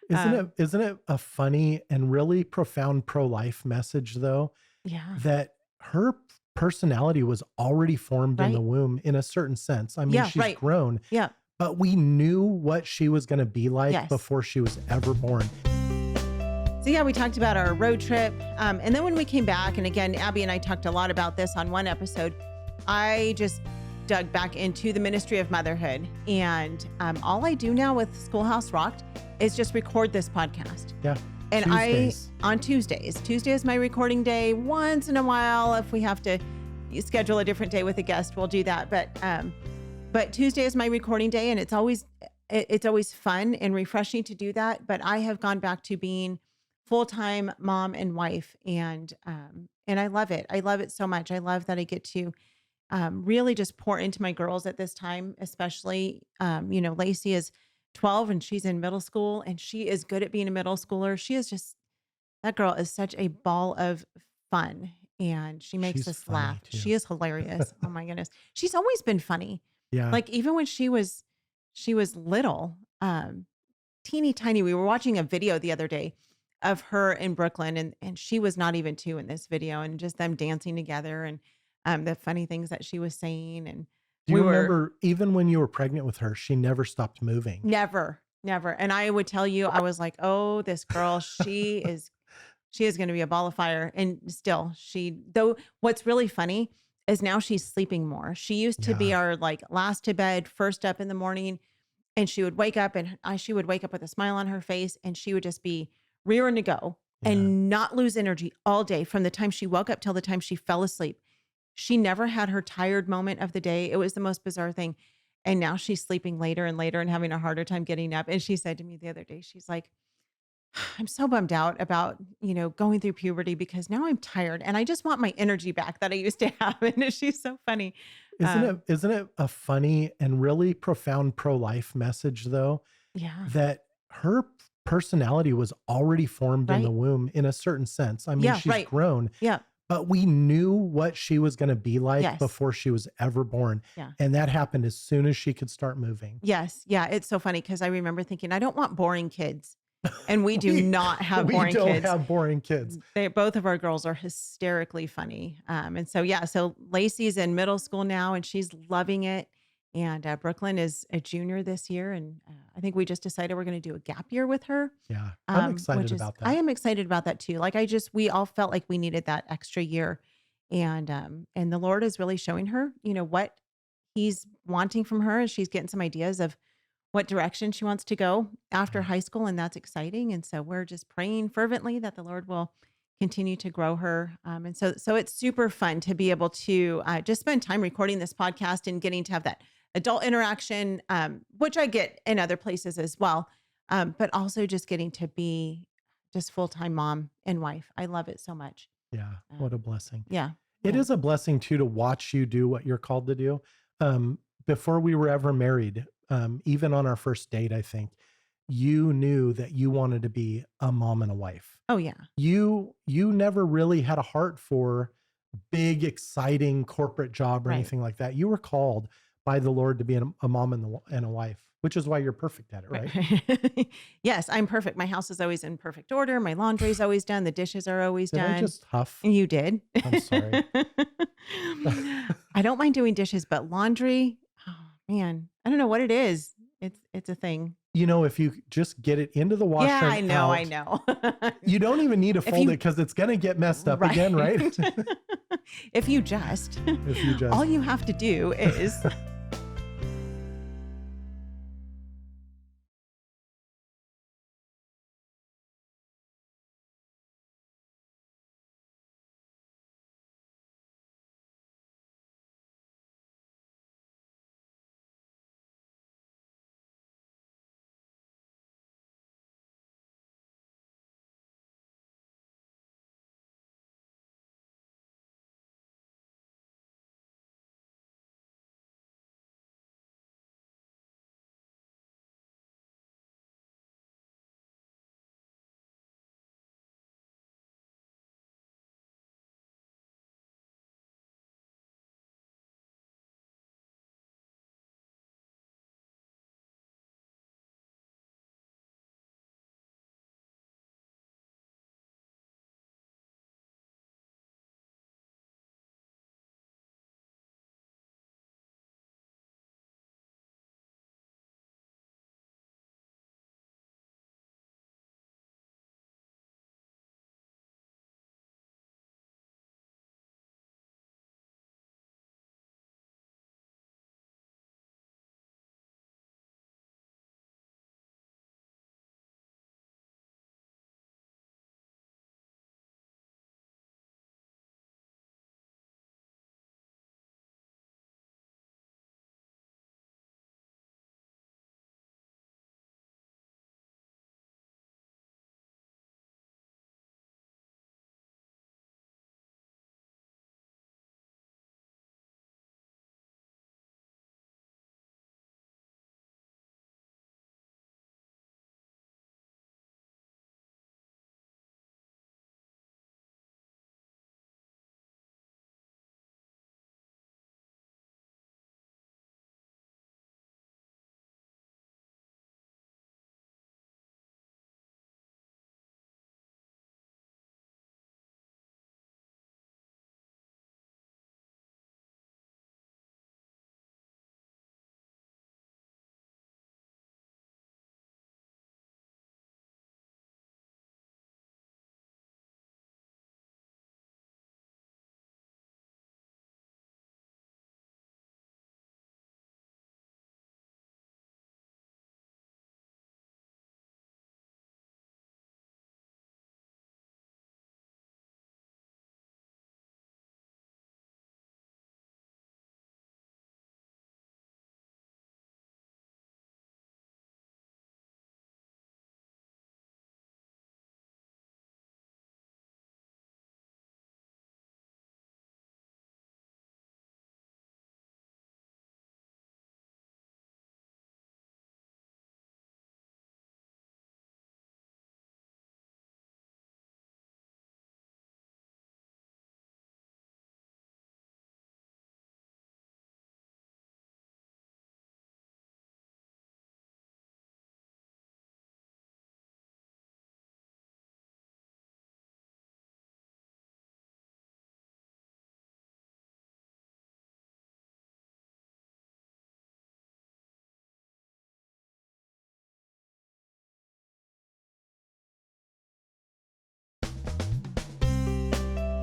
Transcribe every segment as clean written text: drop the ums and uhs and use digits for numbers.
Isn't it a funny and really profound pro-life message though, Yeah. that her personality was already formed in the Right. womb in a certain sense. I mean, Yeah. she's Right. grown, Yeah. but we knew what she was going to be like Yes. before she was ever born. So yeah, we talked about our road trip. And then when we came back, and again, Abby and I talked a lot about this on one episode, I just dug back into the ministry of motherhood. And all I do now with Schoolhouse Rocked is just record this podcast. Yeah. And Tuesdays. on Tuesdays. Tuesday is my recording day. Once in a while, if we have to schedule a different day with a guest, we'll do that. But Tuesday is my recording day, and it's always fun and refreshing to do that. But I have gone back to being full-time mom and wife, and I love it. I love it so much. I love that I get to really just pour into my girls at this time, especially, Lacey is 12 and she's in middle school, and she is good at being a middle schooler. That girl is such a ball of fun, and she makes She's us funny laugh. too. She is hilarious. Oh my goodness. She's always been funny. Yeah. Like even when she was little, teeny tiny. We were watching a video the other day of her in Brooklyn, and she was not even 2 in this video, and just them dancing together, and the funny things that she was saying, and Do you we were remember even when you were pregnant with her, she never stopped moving? never, never. And I would tell you, I was like, "Oh, this girl, she is going to be a ball of fire." And still, though what's really funny is now she's sleeping more. She used to be Yeah. our like last to bed, first up in the morning, and she would wake up, and she would wake up with a smile on her face, and she would just be rearing to go Yeah. and not lose energy all day from the time she woke up till the time she fell asleep. She never had her tired moment of the day. It was the most bizarre thing. And now she's sleeping later and later and having a harder time getting up. And she said to me the other day, she's like, "I'm so bummed out about, going through puberty because now I'm tired and I just want my energy back that I used to have." And she's so funny. Isn't it Um, isn't it a funny and really profound pro-life message though, yeah, that her personality was already formed in the right. womb in a certain sense. I mean, Yeah, she's right. grown, Yeah. but we knew what she was going to be like Yes. before she was ever born. Yeah. And that happened as soon as she could start moving. Yes. Yeah. It's so funny because I remember thinking, I don't want boring kids. And we do We not have we boring don't kids. have boring kids. Both of our girls are hysterically funny. And so, yeah, so Lacey's in middle school now and she's loving it. And Brooklyn is a junior this year. And I think we just decided we're going to do a gap year with her, Yeah. I'm which excited is, about I that. am excited about that too. Like we all felt like we needed that extra year. And the Lord is really showing her, what he's wanting from her. And she's getting some ideas of what direction she wants to go after Yeah. high school, and that's exciting. And so we're just praying fervently that the Lord will continue to grow her. And so it's super fun to be able to just spend time recording this podcast and getting to have that adult interaction, which I get in other places as well. But also just getting to be just full time mom and wife. I love it so much. Yeah. What a Um, blessing. yeah, It yeah, is a blessing too to watch you do what you're called to do. Before we were ever married, even on our first date, I think you knew that you wanted to be a mom and a wife. oh yeah, You never really had a heart for big, exciting corporate job or right. anything like that. You were called by the Lord to be a mom and a wife, which is why you're perfect at it, right? Right. Yes, I'm perfect. My house is always in perfect order. My laundry's always done. The dishes are always Did I done. just huff? And you did. I'm sorry. I don't mind doing dishes, but laundry, oh man, I don't know what it is. It's a thing. If you just get it into the Yeah, washer and I know, I out, know. you don't even need to If fold it you because it's going to get messed up right. again, right? If you just If you all just you have to do is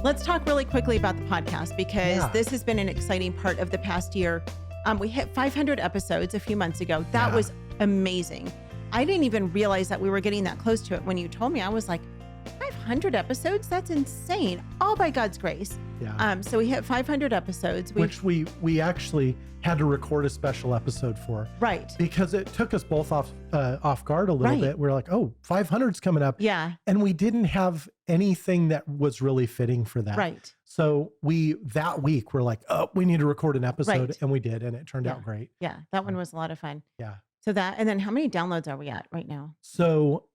Let's talk really quickly about the podcast because Yeah. this has been an exciting part of the past year. We hit 500 episodes a few months ago. That Yeah. was amazing. I didn't even realize that we were getting that close to it. When you told me, I was like, 500 episodes? That's insane. All by God's grace. Yeah. So we hit 500 episodes. Which we actually had to record a special episode for. Right. Because it took us both off guard a little Right. bit. We're like, oh, 500's coming up. Yeah. And we didn't have anything that was really fitting for that. Right. So that week we're like, oh, we need to record an episode. Right. And we did. And it turned Yeah. out great. Yeah. That one was a lot of fun. Yeah. So and then how many downloads are we at right now? So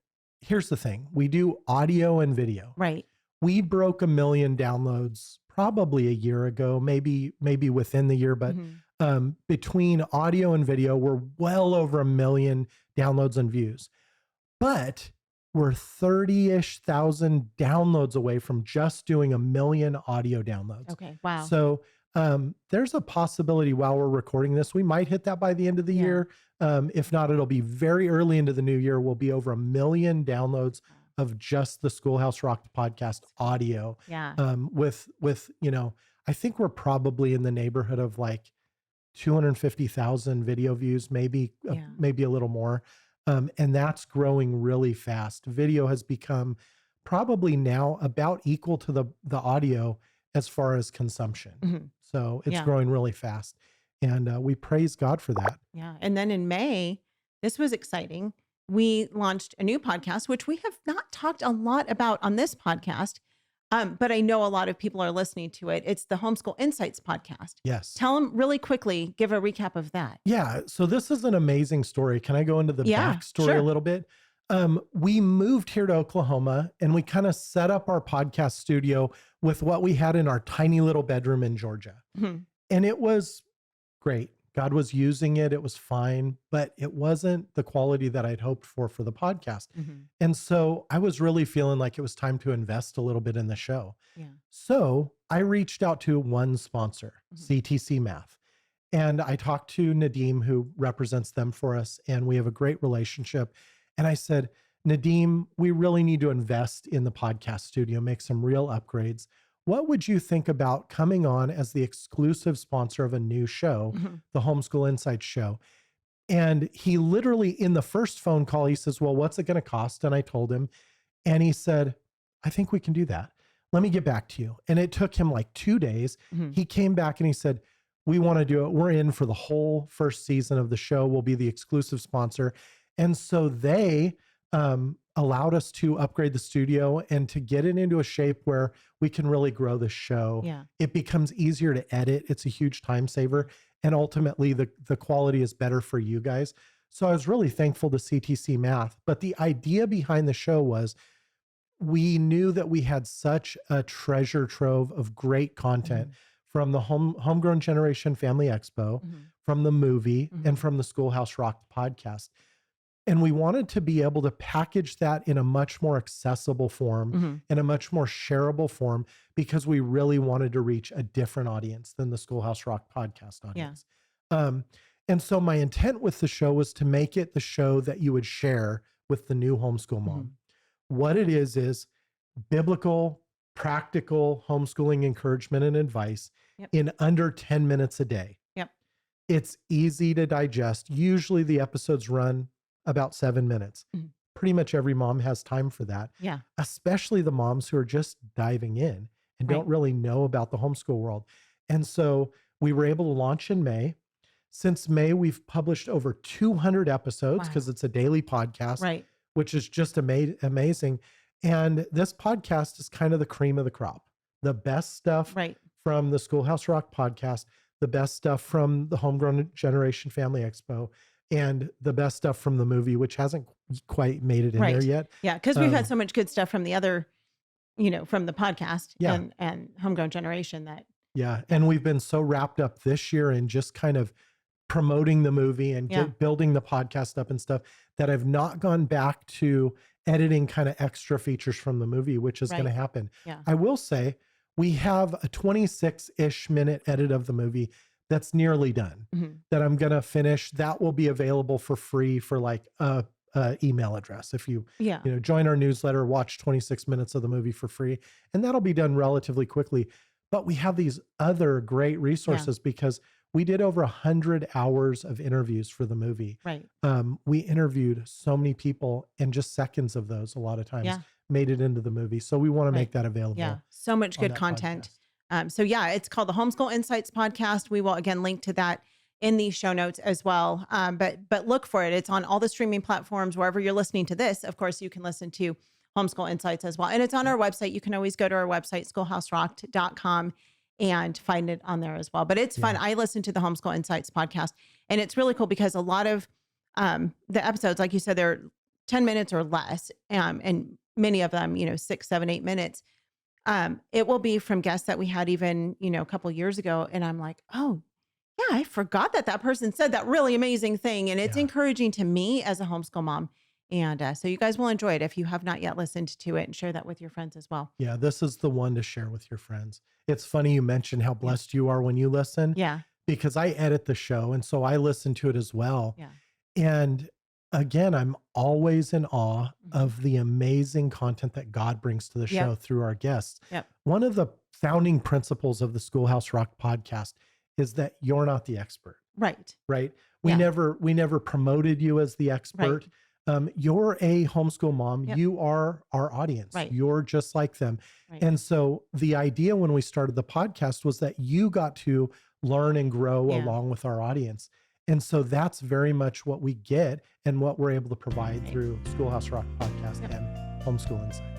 here's the thing. We do audio and video. Right. We broke 1 million downloads probably a year ago, maybe within the year, but Mhm. between audio and video, we're well over 1 million downloads and views. But we're 30-ish thousand downloads away from just doing 1 million audio downloads. Okay. Wow. So there's a possibility while we're recording this, we might hit that by the end of the Yeah. year. If not, it'll be very early into the new year. We'll be over 1 million downloads of just the Schoolhouse Rocked podcast audio. Yeah. With I think we're probably in the neighborhood of like 250,000 video views, maybe Yeah. maybe a little more. And that's growing really fast. Video has become probably now about equal to the audio as far as consumption. Mhm. So it's Yeah. growing really fast. And we praise God for that. Yeah. And then in May, this was exciting. We launched a new podcast, which we have not talked a lot about on this podcast, but I know a lot of people are listening to it. It's the Homeschool Insights podcast. Yes. Tell them really quickly, give a recap of that. Yeah. So this is an amazing story. Can I go into the Yeah, backstory sure. a little bit? We moved here to Oklahoma and we kind of set up our podcast studio with what we had in our tiny little bedroom in Georgia. Mhm. And it was great. God was using it. It was fine, but it wasn't the quality that I'd hoped for the podcast. Mhm. And so I was really feeling like it was time to invest a little bit in the show. Yeah. So I reached out to one sponsor, Mhm. CTC Math. And I talked to Nadeem, who represents them for us, and we have a great relationship. And I said, Nadeem, we really need to invest in the podcast studio, make some real upgrades. What would you think about coming on as the exclusive sponsor of a new show, Mhm. the Homeschool Insights show? And he literally, in the first phone call, he says, well, what's it going to cost? And I told him, and he said, I think we can do that. Let me get back to you. And it took him like 2 days. Mhm. He came back and he said, we want to do it. We're in for the whole first season of the show. We'll be the exclusive sponsor. And so they allowed us to upgrade the studio and to get it into a shape where we can really grow the show. Yeah. It becomes easier to edit. It's a huge time saver. And ultimately the quality is better for you guys. So I was really thankful to CTC Math. But the idea behind the show was we knew that we had such a treasure trove of great content from the Homegrown Generation Family Expo, Mhm. from the movie, Mhm. and from the Schoolhouse Rocked podcast. And we wanted to be able to package that in a much more accessible form, Mhm. in a much more shareable form, because we really wanted to reach a different audience than the Schoolhouse Rocked podcast audience. And so my intent with the show was to make it the show that you would share with the new homeschool mom. What it is biblical, practical homeschooling encouragement and advice Yep. in under 10 minutes a day. Yep. It's easy to digest. Usually the episodes run about 7 minutes. Mhm. Pretty much every mom has time for that, Yeah. especially the moms who are just diving in and don't Right. really know about the homeschool world. And so we were able to launch in May. Since May, we've published over 200 episodes Wow. because it's a daily podcast, Right. which is just amazing. And this podcast is kind of the cream of the crop. The best stuff Right. from the Schoolhouse Rock podcast, the best stuff from the Homegrown Generation Family Expo, and the best stuff from the movie, which hasn't quite made it in there Right. yet. Yeah. Because we've had Um, so much good stuff from the other, from the podcast Yeah. and Homegrown Generation that. Yeah. And we've been so wrapped up this year in just kind of promoting the movie and Yeah. building the podcast up and stuff that I've not gone back to editing kind of extra features from the movie, which is going to Right. happen. Yeah. I will say we have a 26-ish minute edit of the movie that's nearly done Mhm. that I'm going to finish. That will be available for free for like a email address. If you, Yeah. join our newsletter, watch 26 minutes of the movie for free, and that'll be done relatively quickly. But we have these other great resources because we did over 100 hours of interviews for the movie. Right. We interviewed so many people, and just seconds of those a lot of times made it into the movie. So we want to make that available. Yeah. So much good content. So yeah, it's called the Homeschool Insights Podcast. We will again link to that in the show notes as well. But look for it. It's on all the streaming platforms, wherever you're listening to this. Of course, you can listen to Homeschool Insights as well. And it's on our website. You can always go to our website, schoolhouserocked.com, and find it on there as well. But it's fun. I listen to the Homeschool Insights podcast, and it's really cool because a lot of the episodes, like you said, they're 10 minutes or less. And many of them, 6, 7, 8 minutes. It will be from guests that we had even, a couple years ago. And I'm like, oh yeah, I forgot that person said that really amazing thing. And it's encouraging to me as a homeschool mom. And so you guys will enjoy it if you have not yet listened to it, and share that with your friends as well. Yeah, this is the one to share with your friends. It's funny you mentioned how blessed you are when you listen. Yeah. Because I edit the show, and so I listen to it as well. Yeah. And again, I'm always in awe of the amazing content that God brings to the show through our guests. Yep. One of the founding principles of the Schoolhouse Rocked podcast is that you're not the expert. Right. Right. We never promoted you as the expert. Right. You're a homeschool mom. Yep. You are our audience. Right. You're just like them. Right. And so the idea when we started the podcast was that you got to learn and grow along with our audience. And so that's very much what we get and what we're able to provide through Schoolhouse Rock podcast and Homeschool Insights.